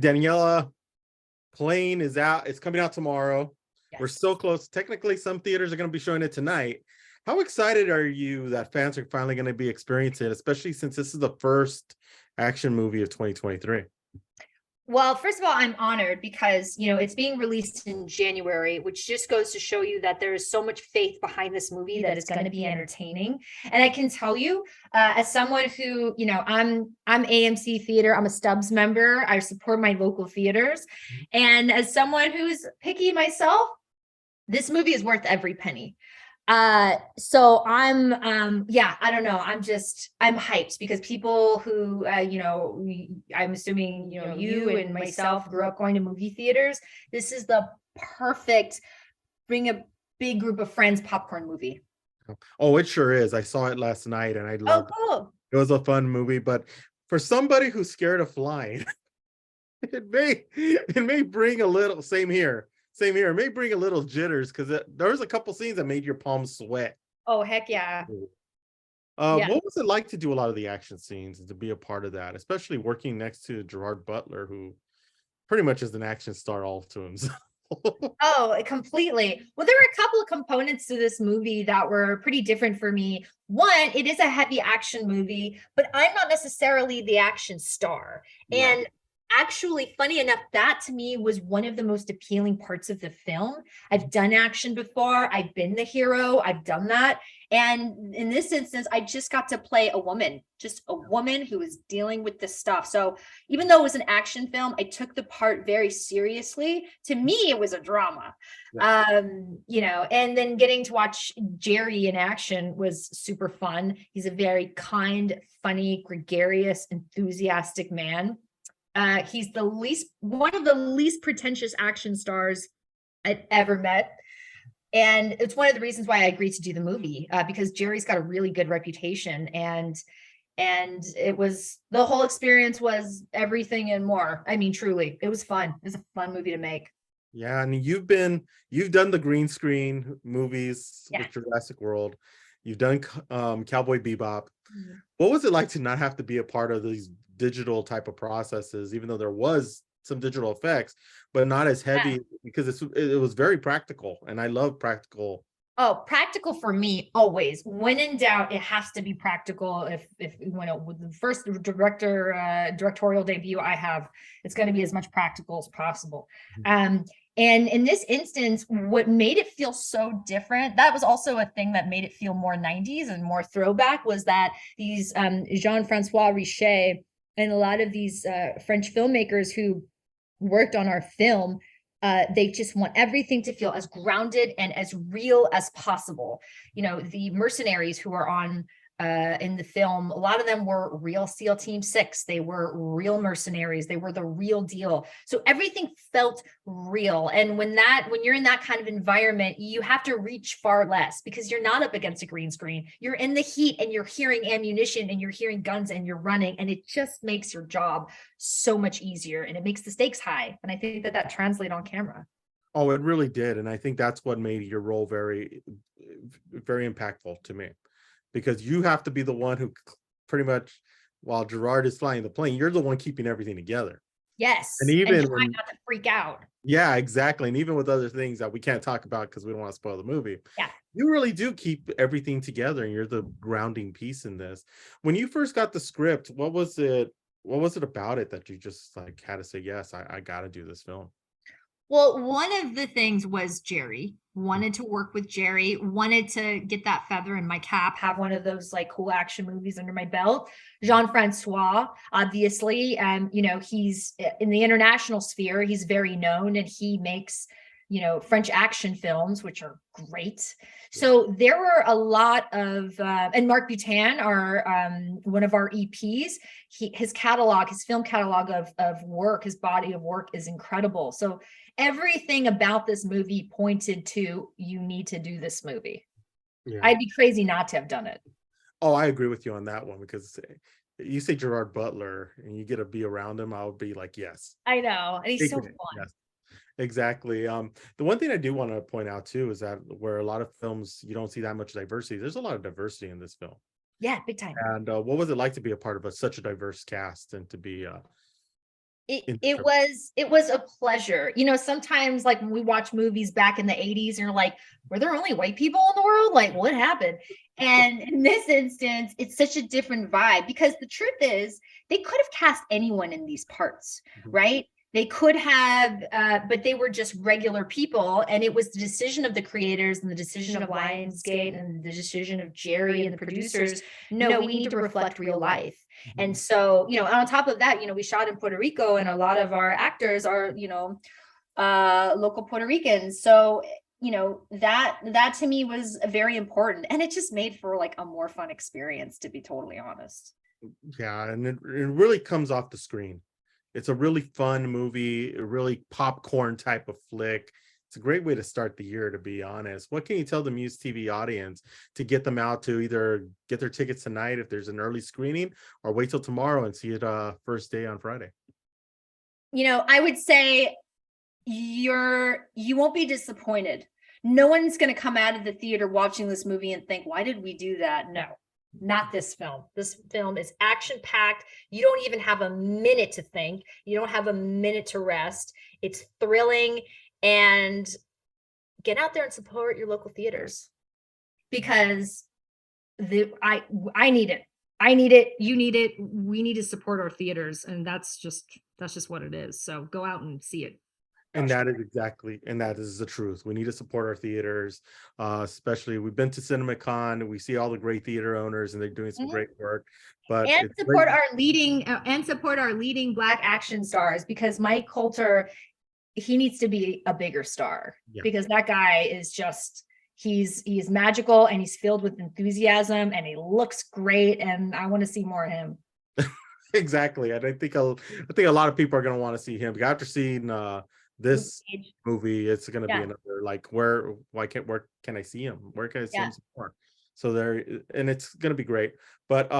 Daniella, Plane is out. It's coming out tomorrow. Yes. We're so close. Technically, some theaters are going to be showing it tonight. How excited are you that fans are finally going to be experiencing it, especially since this is the first action movie of 2023? Well, first of all, I'm honored because, it's being released in January, which just goes to show you that there is so much faith behind this movie that it's going to be entertaining. And I can tell you, as someone who, I'm AMC Theater, I'm a Stubbs member, I support my local theaters. And as someone who's picky myself, this movie is worth every penny. So I'm I don't know, I'm hyped because people who I'm assuming you and myself grew up going to movie theaters. This is the perfect bring a big group of friends popcorn movie. Oh, it sure is. I saw it last night and I loved Cool. it. It was a fun movie, but for somebody who's scared of flying, it may bring a little, same here. It may bring a little jitters because there was a couple scenes that made your palms sweat. Oh, heck yeah. What was it like to do a lot of the action scenes and to be a part of that, especially working next to Gerard Butler, who pretty much is an action star all to himself? Oh, completely. Well, there were a couple of components to this movie that were pretty different for me. One, it is a heavy action movie, but I'm not necessarily the action star. Right. And actually, funny enough, that to me was one of the most appealing parts of the film. I've done action before. I've been the hero. I've done that. And in this instance, I just got to play a woman, just a woman who was dealing with this stuff. So even though it was an action film, I took the part very seriously. To me, it was a drama. Yeah. And then getting to watch Jerry in action was super fun. He's a very kind, funny, gregarious, enthusiastic man. He's one of the least pretentious action stars I've ever met. And it's one of the reasons why I agreed to do the movie, because Jerry's got a really good reputation, and the whole experience was everything and more. I mean, truly, it was fun. It was a fun movie to make. Yeah, I mean, you've done the green screen movies with Jurassic World. You've done Cowboy Bebop. Mm-hmm. What was it like to not have to be a part of these digital type of processes, even though there was some digital effects, but not as heavy, because it was very practical, and I love practical. Oh, practical for me always. When in doubt, it has to be practical. If with the first directorial debut I have, it's going to be as much practical as possible. Mm-hmm. And in this instance, what made it feel so different, that was also a thing that made it feel more 90s and more throwback, was that these Jean-Francois Richet and a lot of these French filmmakers who worked on our film, they just want everything to feel as grounded and as real as possible. The mercenaries who are on in the film, a lot of them were real SEAL Team 6. They were real mercenaries. They were the real deal. So everything felt real. And when you're in that kind of environment, you have to reach far less because you're not up against a green screen. You're in the heat and you're hearing ammunition and you're hearing guns and you're running, and it just makes your job so much easier, and it makes the stakes high. And I think that translates on camera. Oh, it really did. And I think that's what made your role very, very impactful to me. Because you have to be the one who pretty much, while Gerard is flying the plane, you're the one keeping everything together. Yes. And even trying not to freak out. Yeah, exactly. And even with other things that we can't talk about because we don't want to spoil the movie. Yeah. You really do keep everything together, and you're the grounding piece in this. When you first got the script, what was it about it that you just like had to say, yes, I got to do this film? Well, one of the things was Jerry. Wanted to work with Jerry, wanted to get that feather in my cap, have one of those like cool action movies under my belt. Jean-Francois, obviously, he's in the international sphere, he's very known, and he makes, French action films, which are great. So there were a lot of, and Marc Butan, one of our EPs, his film catalog of work, his body of work is incredible. So everything about this movie pointed to, you need to do this movie. Yeah. I'd be crazy not to have done it. Oh, I agree with you on that one, because you say Gerard Butler and you get to be around him, I would be like, yes. I know. And he's so fun. Yes, exactly. The one thing I do want to point out too is that where a lot of films, you don't see that much diversity, there's a lot of diversity in this film. Yeah, big time. And what was it like to be a part of such a diverse cast and to be It was a pleasure. You know, sometimes like when we watch movies back in the 80s and you're like, were there only white people in the world? Like, what happened? And in this instance, it's such a different vibe, because the truth is they could have cast anyone in these parts, right? They could have, but they were just regular people. And it was the decision of the creators and the decision of Lionsgate and the decision of Jerry and the producers. No, we need to reflect real life. And so, you know, on top of that, you know, we shot in Puerto Rico, and a lot of our actors are, you know, local Puerto Ricans. So, you know, that to me was very important. And it just made for like a more fun experience, to be totally honest. Yeah, and it really comes off the screen. It's a really fun movie, a really popcorn type of flick. It's a great way to start the year, to be honest. What can you tell the MUSE TV audience to get them out to either get their tickets tonight if there's an early screening, or wait till tomorrow and see it first day on Friday? You know, I would say you won't be disappointed. No one's going to come out of the theater watching this movie and think, why did we do that? No, not this film. This film is action-packed. You don't even have a minute to think. You don't have a minute to rest. It's thrilling. And get out there and support your local theaters, because I need it. I need it. You need it. We need to support our theaters, and that's just what it is. So go out and see it. And that is the truth. We need to support our theaters, especially we've been to CinemaCon. We see all the great theater owners, and they're doing some great work. But and support our leading Black action stars, because Mike Colter, he needs to be a bigger star, because that guy is just, he's magical, and he's filled with enthusiasm, and he looks great, and I want to see more of him. Exactly. And I think a lot of people are going to want to see him, because after seeing this movie, it's going to be another like, where can I see him? Where can I see him some more? So and it's going to be great. But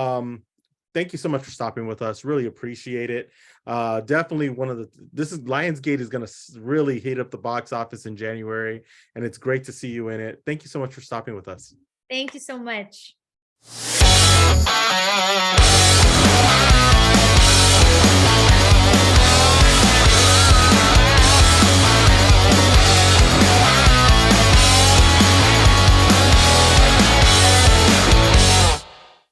thank you so much for stopping with us. Really appreciate it. Definitely Lionsgate is going to really heat up the box office in January, and it's great to see you in it. Thank you so much for stopping with us. Thank you so much.